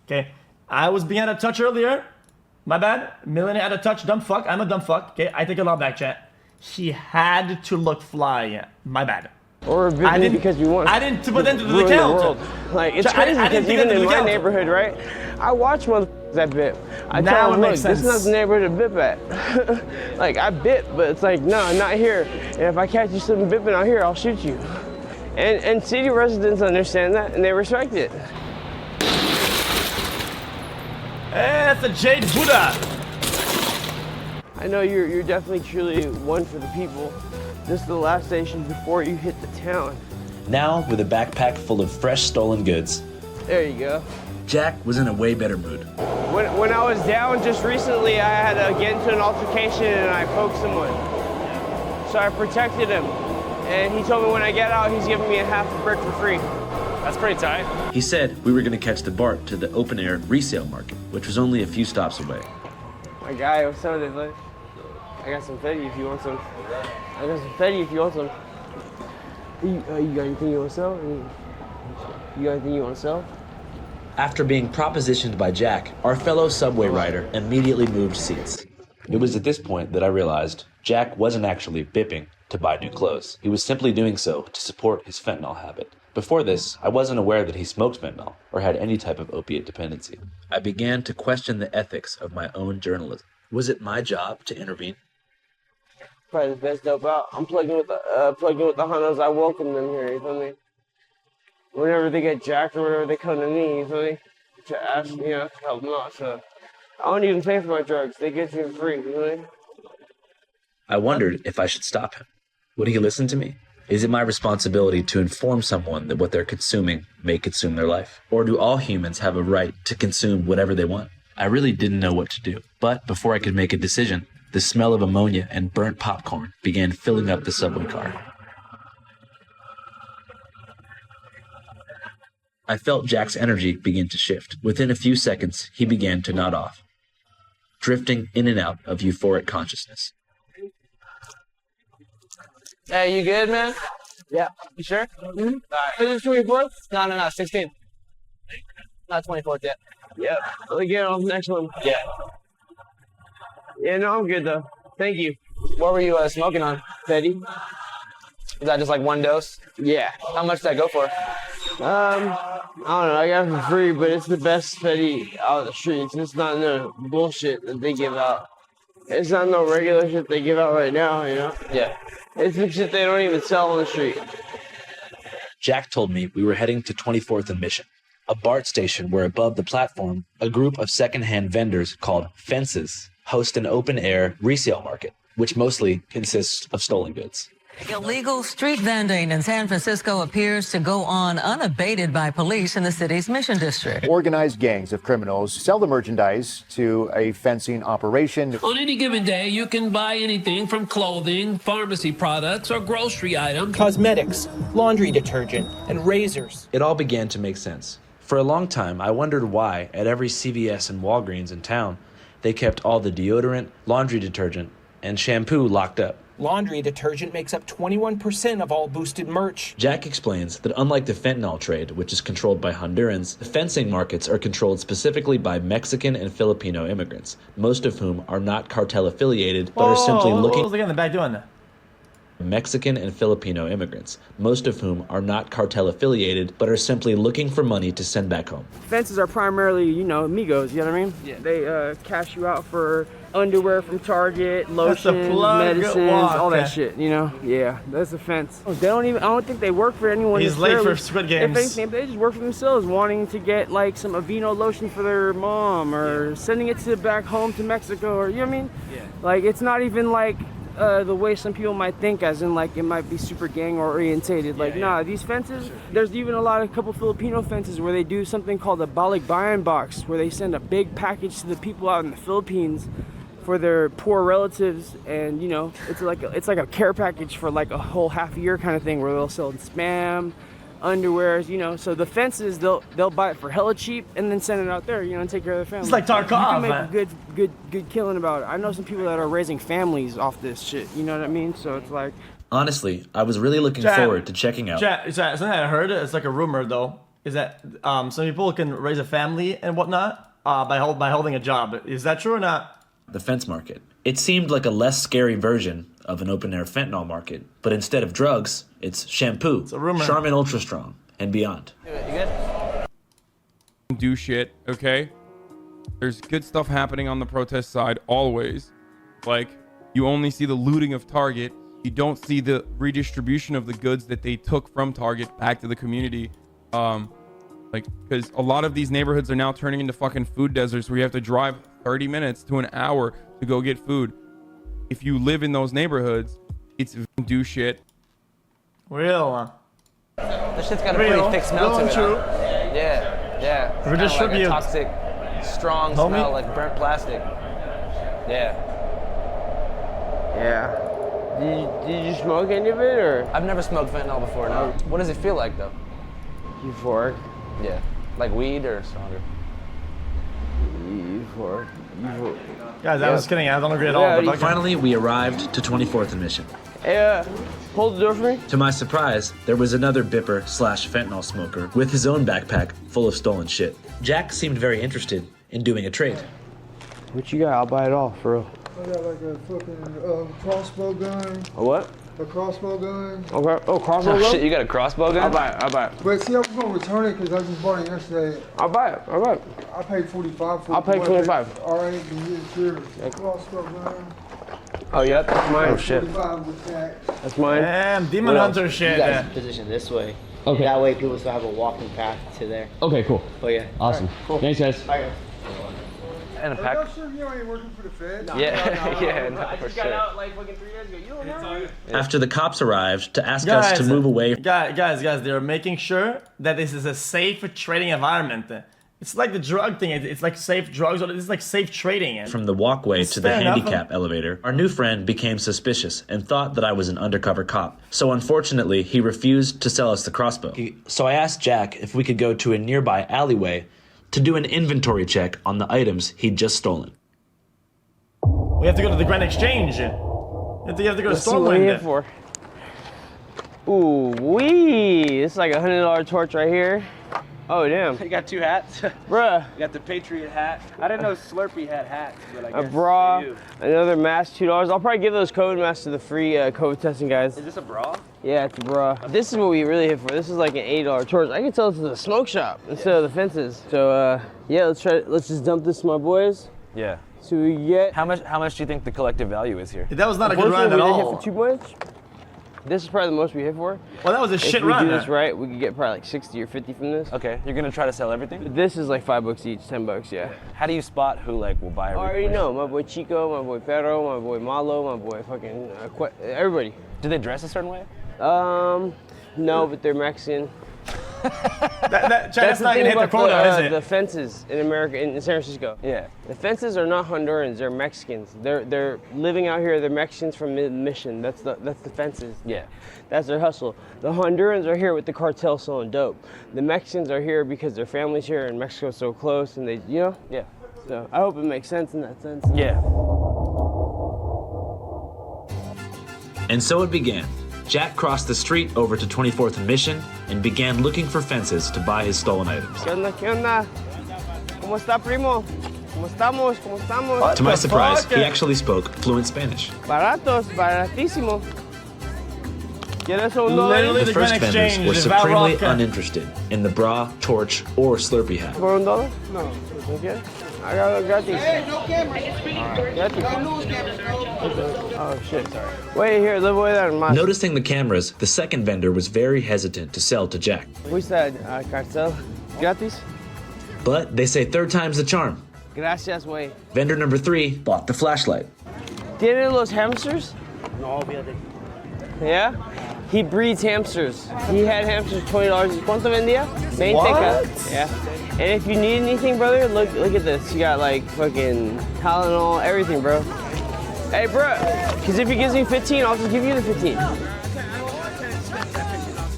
okay? I was being out of touch earlier. My bad. Millionaire out of touch, dumb fuck. I'm a dumb fuck, okay? I take a lot back, chat. He had to look fly. My bad. Or bipping because you want. I didn't put into the account. Like, it's crazy because even in my neighborhood, right? I watch motherfuckers that bip. I tell them, look, this is not the neighborhood to bip at. Like, I bip, but it's like, no, not here. And if I catch you slipping bipping out here, I'll shoot you. And city residents understand that, and they respect it. Hey, that's a Jade Buddha. I know you're definitely truly one for the people. This is the last station before you hit the town. Now, with a backpack full of fresh stolen goods, there you go. Jack was in a way better mood. When I was down just recently, I had to get into an altercation and I poked someone. So I protected him. And he told me when I get out, he's giving me a half a brick for free. That's pretty tight. He said we were going to catch the BART to the open-air resale market, which was only a few stops away. My guy, what's up, like? I got some Fetty if you want some. I got some Fetty if you want some. You got anything you want to sell? You got anything you want to sell? After being propositioned by Jack, our fellow subway rider immediately moved seats. It was at this point that I realized Jack wasn't actually bipping to buy new clothes. He was simply doing so to support his fentanyl habit. Before this, I wasn't aware that he smoked fentanyl or had any type of opiate dependency. I began to question the ethics of my own journalism. Was it my job to intervene? Probably the best dope out. I'm plugging with the hunters. I welcome them here, you feel me? Whenever they get jacked or whatever, they come to me, you feel me? To ask, you know, to help them out. So I don't even pay for my drugs. They get to me free, you feel me? I wondered if I should stop him. Would he listen to me? Is it my responsibility to inform someone that what they're consuming may consume their life? Or do all humans have a right to consume whatever they want? I really didn't know what to do. But before I could make a decision, the smell of ammonia and burnt popcorn began filling up the subway car. I felt Jack's energy begin to shift. Within a few seconds, he began to nod off, drifting in and out of euphoric consciousness. Hey, you good, man? Yeah. You sure? Mm-hmm. Is it 24th? No, 16th. Not 24th yet. Yep. I'll get on the next one. Yeah. Yeah, no, I'm good, though. Thank you. What were you smoking on? Fetty. Is that just like one dose? Yeah. How much did that go for? I don't know. I got it for free, but it's the best Fetty out of the streets. It's not no bullshit that they give out. It's not no regular shit they give out right now, you know? Yeah. It's the shit they don't even sell on the street. Jack told me we were heading to 24th and Mission, a BART station where above the platform, a group of secondhand vendors called Fences host an open-air resale market, which mostly consists of stolen goods. Illegal street vending in San Francisco appears to go on unabated by police in the city's Mission District. Organized gangs of criminals sell the merchandise to a fencing operation. On any given day, you can buy anything from clothing, pharmacy products, or grocery items. Cosmetics, laundry detergent, and razors. It all began to make sense. For a long time, I wondered why, at every CVS and Walgreens in town, they kept all the deodorant, laundry detergent, and shampoo locked up. Laundry detergent makes up 21% of all boosted merch. Jack explains that unlike the fentanyl trade, which is controlled by Hondurans, the fencing markets are controlled specifically by Mexican and Filipino immigrants, most of whom are not cartel affiliated, but are simply looking... What was the guy in the back doing? Mexican and Filipino immigrants, most of whom are not cartel affiliated, but are simply looking for money to send back home. Fences are primarily, you know, amigos, you know what I mean? Yeah. They cash you out for underwear from Target, lotions, medicines, all that shit, you know? Yeah, that's a fence. They don't even, I don't think they work for anyone. He's late for Squid Games. If anything, they just work for themselves, wanting to get like some Aveeno lotion for their mom or sending it to back home to Mexico or, you know what I mean? Yeah. Like, it's not even like the way some people might think, as in like it might be super gang orientated. Like, nah, these fences, there's even a couple Filipino fences where they do something called a balikbayan box, where they send a big package to the people out in the Philippines for their poor relatives, and you know, it's like a care package for like a whole half year kind of thing, where they'll sell Spam, underwears, you know. So the fences, they'll buy it for hella cheap and then send it out there, you know, and take care of their family. It's like Tarkov. You can make a good killing about it. I know some people that are raising families off this shit, you know what I mean? So it's like, Honestly, I was really looking forward to checking out. Something I heard, it's like a rumor though, is that some people can raise a family and whatnot by holding a job. Is that true or not? The fence market. It seemed like a less scary version of an open-air fentanyl market, but instead of drugs, it's shampoo, Charmin Ultra Strong, and beyond. Do shit, okay? There's good stuff happening on the protest side always. Like, you only see the looting of Target. You don't see the redistribution of the goods that they took from Target back to the community. Like, because a lot of these neighborhoods are now turning into fucking food deserts where you have to drive 30 minutes to an hour to go get food. If you live in those neighborhoods, it's do shit. Real. This shit's got a pretty thick smell to it. Huh? Yeah. Redistribute. Like a toxic, strong smell, like burnt plastic. Yeah. Did you smoke any of it, or? I've never smoked fentanyl before, no. What does it feel like, though? Euphoric. Yeah. Like weed or stronger? Euphoric. Guys, I was kidding. I don't agree at all. But Finally, we arrived to 24th and Mission. Hey, hold the door for me. To my surprise, there was another Bipper/fentanyl smoker with his own backpack full of stolen shit. Jack seemed very interested in doing a trade. What you got? I'll buy it all, for real. I got like a fucking crossbow gun. A what? A crossbow gun. Okay. Oh, crossbow gun? Shit, you got a crossbow gun? I'll buy it. But see, I was gonna return it because I just bought it yesterday. I'll buy it. I paid $45 for it. I'll pay $25. All right, then sure. Crossbow gun. Oh, yeah, that's mine. Oh, shit. That's mine. Damn, Demon Hunter shit. You guys position this way. Okay. That way people still have a walking path to there. Okay, cool. Oh, yeah. Awesome. Right, cool. Thanks, guys. Bye, guys. And a pack. Are you sure you ain't working for the Fed? No, yeah, no, I for just sure. got out like fucking 3 years ago. You don't know me? After the cops arrived to ask us to move away. Guys, they're making sure that this is a safe trading environment. It's like the drug thing. It's like safe drugs, or it's like safe trading. From the walkway to the handicap elevator, our new friend became suspicious and thought that I was an undercover cop. So unfortunately, he refused to sell us the crossbow. So I asked Jack if we could go to a nearby alleyway to do an inventory check on the items he'd just stolen. We have to go to the Grand Exchange. You have to go to Let's see what we're here for. Ooh, wee! It's like a $100 torch right here. Oh, damn. You got 2 hats? Bruh. You got the Patriot hat. I didn't know Slurpee had hats, but I guess A bra, they do. another mask, $2. I'll probably give those COVID masks to the free COVID testing guys. Is this a bra? Yeah, it's a bra. This is what we really hit for. This is like an $8 torch. I can sell it to the smoke shop instead of the fences. So, yeah, let's just dump this to my boys. Yeah. So we get. How much do you think the collective value is here? That was not a good run at all. We didn't hit for too much. This is probably the most we hit for. Well, that was a shit run. If we do this right, we could get probably like 60 or 50 from this. Okay, you're gonna try to sell everything? This is like $5 each, $10, yeah. How do you spot who like will buy everything? I already know. My boy Chico, my boy Pedro, my boy Malo, my boy fucking everybody. Do they dress a certain way? No, but they're Mexican. That's not gonna hit the quota, is it? The fences in America, in San Francisco. Yeah. The fences are not Hondurans. They're Mexicans. They're living out here. They're Mexicans from Mission. That's the fences. Yeah. That's their hustle. The Hondurans are here with the cartel selling dope. The Mexicans are here because their family's here and Mexico's so close, and they, you know. Yeah. So I hope it makes sense in that sense. Yeah. And so it began. Jack crossed the street over to 24th and Mission and began looking for fences to buy his stolen items. ¿Qué onda? ¿Qué onda? ¿Cómo está, primo? ¿Cómo estamos? ¿Cómo estamos? To my surprise, he actually spoke fluent Spanish. Baratos, baratísimo. ¿Quieres un The first vendors were supremely uninterested in the bra, torch, or Slurpee hat. ¿Por $1? No. Okay. I got it gratis. Hey, no camera. Gratis. No news cameras, bro. Oh, shit. Sorry. Wait here, live away there. Noticing the cameras, the second vendor was very hesitant to sell to Jack. We said cartel. Gratis? But they say third time's the charm. Gracias, güey. Vendor number 3 bought the flashlight. ¿Tiene los hamsters? Yeah? He breeds hamsters. He had hamsters, $20. ¿Cuánto vendía? 20. What? Yeah. And if you need anything, brother, look at this. You got like fucking Tylenol, everything, bro. Hey, bro, because if he gives me 15, I'll just give you the 15.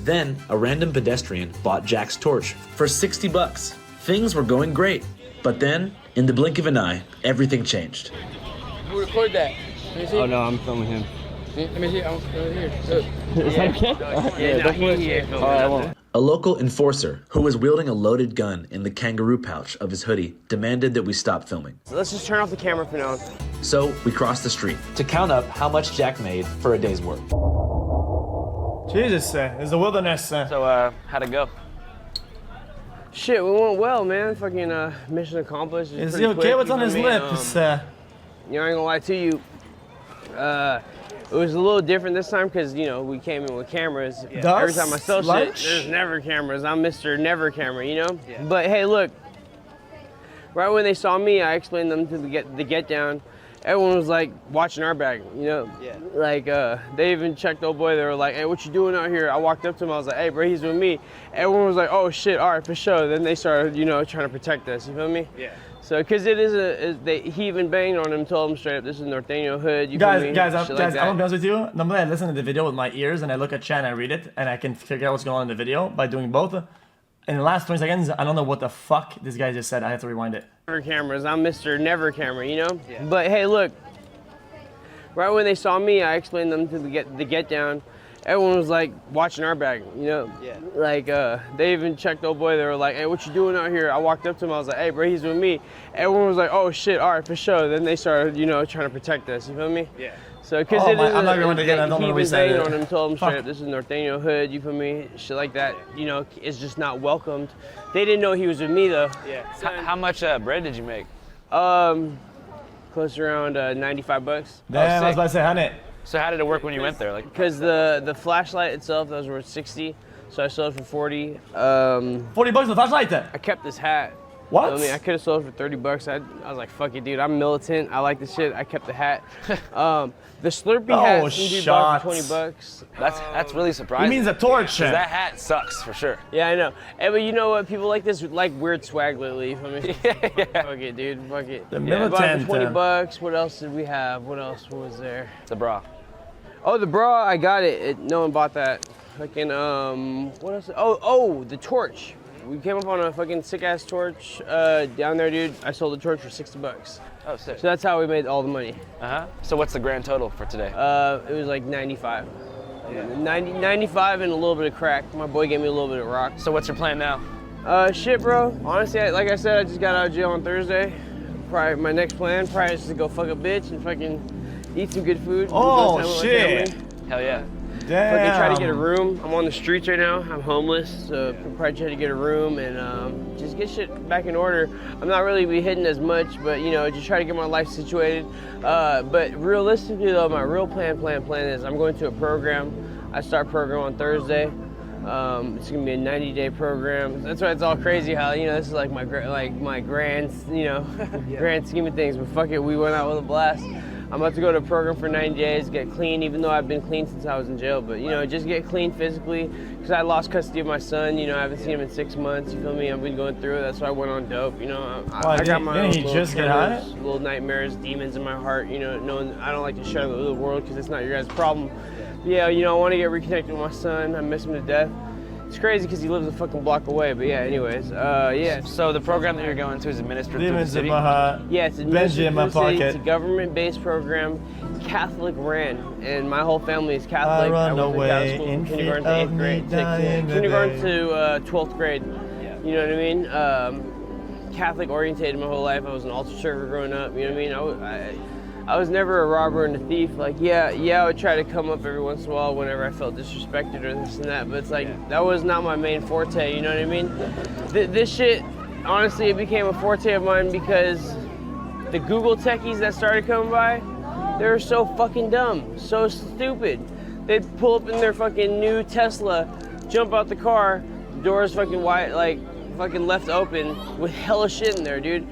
Then, a random pedestrian bought Jack's torch for 60 bucks. Things were going great. But then, in the blink of an eye, everything changed. Who recorded that? Let me see. Oh, no, I'm filming him. Let me see. I'm here. Is that okay? Yeah, All right, I won't. A local enforcer, who was wielding a loaded gun in the kangaroo pouch of his hoodie, demanded that we stop filming. So let's just turn off the camera for now. So we crossed the street to count up how much Jack made for a day's work. Jesus, it's the wilderness. So, how'd it go? Shit, we went well, man. Fucking mission accomplished. Is he okay? What's on his lips? You know, I ain't gonna lie to you. It was a little different this time because, you know, we came in with cameras. Yeah. Every time I sell shit, there's never cameras. I'm Mr. Never Camera, you know? Yeah. But hey, look. Right when they saw me, I explained them to the get down. Everyone was like watching our bag, you know? Yeah. Like, they even checked old boy. They were like, hey, what you doing out here? I walked up to him. I was like, hey, bro, he's with me. Everyone was like, oh, shit, all right, for sure. Then they started, you know, trying to protect us. You feel me? Yeah. So, because it is he even banged on him, told him straight up, this is Norteño hood. You guys, feel me? guys, Shit I'm like gonna be honest with you. Normally, I listen to the video with my ears and I look at chat and I read it and I can figure out what's going on in the video by doing both. In the last 20 seconds, I don't know what the fuck this guy just said. I have to rewind it. Never cameras. I'm Mr. Never Camera, you know? Yeah. But hey, look. Right when they saw me, I explained them to the get down. Everyone was like watching our bag, you know? Yeah. Like, they even checked old boy. They were like, hey, what you doing out here? I walked up to him. I was like, hey, bro, he's with me. Everyone was like, oh, shit, all right, for sure. Then they started, you know, trying to protect us. You feel me? Yeah. So, because I'm not going to get it. I don't know what we said. On him, told him straight up, this is Norteño hood. You feel me? Shit like that, you know, is just not welcomed. They didn't know he was with me, though. Yeah. How much bread did you make? Close to around 95 bucks. Damn, I was about to say 100. So how did it work when you went there? Like, because the flashlight itself, that was worth 60, so I sold it for 40. 40 bucks the flashlight then? I kept this hat. What? I mean, I could have sold it for 30 bucks. I was like, fuck it, dude. I'm militant. I like this shit. I kept the hat. The Slurpee hat, some dude bought for 20 bucks. That's really surprising. He means a torch. 'Cause that hat sucks for sure. Yeah, I know. Hey, but you know what? People like this like weird swag lately. You feel me? Yeah. Fuck it, dude. Fuck it. The militant. I bought it for 20 bucks. What else did we have? What else was there? The bra. Oh, the bra. I got it. No one bought that. Fucking what else? Oh, the torch. We came up on a fucking sick ass torch down there, dude. I sold the torch for 60 bucks. Oh, sick. So that's how we made all the money. So what's the grand total for today? It was like 95. Yeah. 95 and a little bit of crack. My boy gave me a little bit of rock. So what's your plan now? Shit, bro. Honestly, like I said, I just got out of jail on Thursday. Probably my next plan probably is to go fuck a bitch and fucking eat some good food. Oh, shit. Hell yeah. Damn. Fucking try to get a room. I'm on the streets right now. I'm homeless, so probably try to get a room and just get shit back in order. I'm not really be hitting as much, but you know, just try to get my life situated. But realistically though, my real plan is I'm going to a program. I start program on Thursday. It's gonna be a 90-day program. That's why it's all crazy how, you know, this is like my grand, you know, grand scheme of things. But fuck it, we went out with a blast. I'm about to go to a program for 90 days, get clean, even though I've been clean since I was in jail. But, you know, just get clean physically, because I lost custody of my son. You know, I haven't seen him in 6 months. You feel me? I've been going through it. That's why I went on dope. You know, I got my own little nightmares, demons in my heart. You know, knowing I don't like to share the world because it's not your guys' problem. Yeah, you know, I want to get reconnected with my son. I miss him to death. It's crazy because he lives a fucking block away, but yeah, anyways, yeah. So the program that you're going to is administered through the city? Yeah, it's administered in my through the city. pocket. It's a government-based program, Catholic ran, and my whole family is Catholic. I run went to away Catholic school from kindergarten to 8th grade, kindergarten to 12th grade. You know what I mean? Catholic orientated my whole life. I was an altar server growing up. You know what I mean? I was never a robber and a thief. Like, yeah, I would try to come up every once in a while whenever I felt disrespected or this and that, but it's like, that was not my main forte, you know what I mean? This shit, honestly, it became a forte of mine because the Google techies that started coming by, they were so fucking dumb, so stupid. They'd pull up in their fucking new Tesla, jump out the car, doors fucking wide, like, fucking left open with hella shit in there, dude.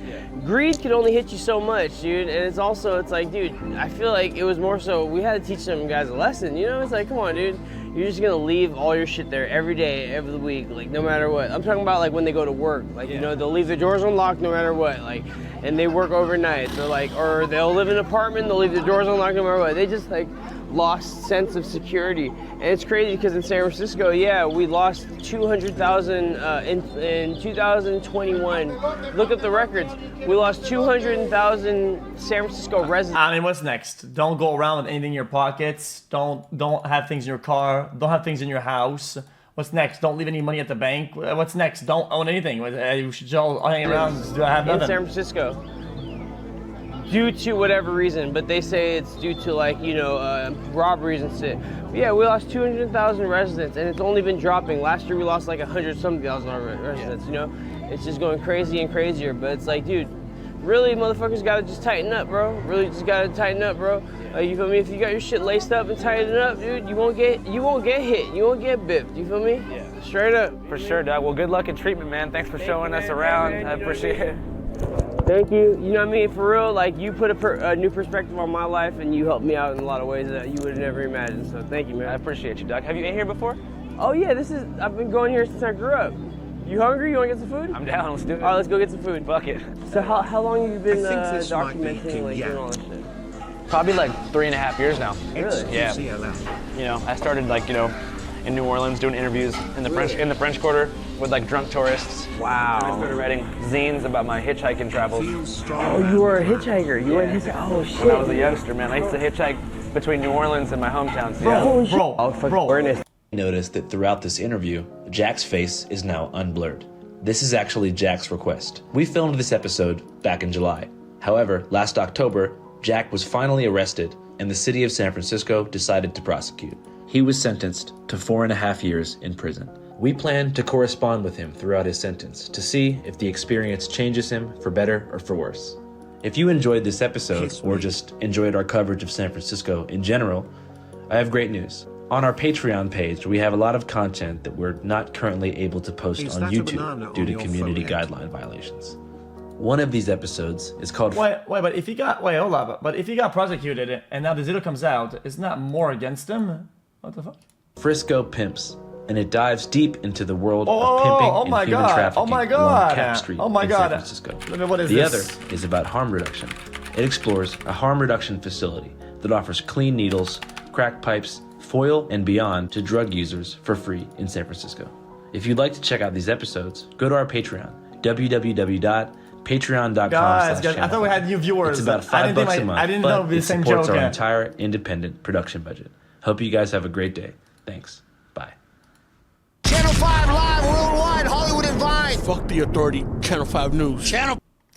Greed can only hit you so much, dude. And it's also, it's like, dude, I feel like it was more so, we had to teach some guys a lesson, you know? It's like, come on, dude. You're just gonna leave all your shit there every day, every week, like no matter what. I'm talking about like when they go to work, like, you know, they'll leave their doors unlocked no matter what, like, and they work overnight. So like, or they'll live in an apartment, they'll leave their doors unlocked no matter what. They just like lost sense of security. And it's crazy because in San Francisco, yeah, we lost 200,000 in 2021. Look at the records. We lost 200,000 San Francisco residents. I mean, what's next? Don't go around with anything in your pockets. Don't have things in your car. Don't have things in your house. What's next? Don't leave any money at the bank. What's next? Don't own anything. You should all hang around and have nothing. In San Francisco. Due to whatever reason, but they say it's due to like, you know, robberies and shit. But yeah, we lost 200,000 residents and it's only been dropping. Last year we lost like 100-something thousand residents, you know? It's just going crazy and crazier, but it's like, dude, really motherfuckers gotta just tighten up, bro. Really just gotta tighten up, bro. You feel me? If you got your shit laced up and tightened up, dude, you won't get hit. You won't get bipped. You feel me? Yeah. Straight up. For sure, dog. Well, good luck in treatment, man. Thanks for showing us around. I appreciate it. Thank you. You know what I mean? For real, like, you put a new perspective on my life and you helped me out in a lot of ways that you would have never imagined. So thank you, man. I appreciate you, Doc. Have you been here before? Oh yeah, I've been going here since I grew up. You hungry? You want to get some food? I'm down. Let's do it. All right, let's go get some food. Fuck it. So how long have you been documenting, like, doing all this shit? Probably like 3.5 years now. Really? Yeah. You know, I started like, you know, in New Orleans doing interviews in the French Quarter with like drunk tourists. Wow. And I started writing zines about my hitchhiking travels. Oh, you were a hitchhiker. You went hitchhiking. Oh shit. When I was a youngster, man, I used to hitchhike between New Orleans and my hometown, Seattle. Bro. Notice that throughout this interview, Jack's face is now unblurred. This is actually Jack's request. We filmed this episode back in July. However, last October, Jack was finally arrested and the city of San Francisco decided to prosecute. He was sentenced to 4.5 years in prison. We plan to correspond with him throughout his sentence to see if the experience changes him for better or for worse. If you enjoyed this episode or just enjoyed our coverage of San Francisco in general, I have great news. On our Patreon page, we have a lot of content that we're not currently able to post on YouTube due to community guideline violations. One of these episodes is called... But if he got... hold up. But if he got prosecuted and now the video comes out, isn't that more against him? What the fuck? Frisco Pimps, and it dives deep into the world of pimping and human trafficking along Cap Street in San Francisco. What is the this? other is about harm reduction. It explores a harm reduction facility that offers clean needles, crack pipes, foil, and beyond to drug users for free in San Francisco. If you'd like to check out these episodes, go to our Patreon, www.patreon.com/channel. Guys, I thought we had new viewers. It's about $5 a month, I didn't know the it same supports joke. our entire independent production budget. Hope you guys have a great day. Thanks. Bye. Channel 5 live worldwide, Hollywood and Vine. Fuck the authority. Channel 5 News.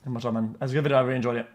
Much love, man. That's a good video. I really enjoyed it.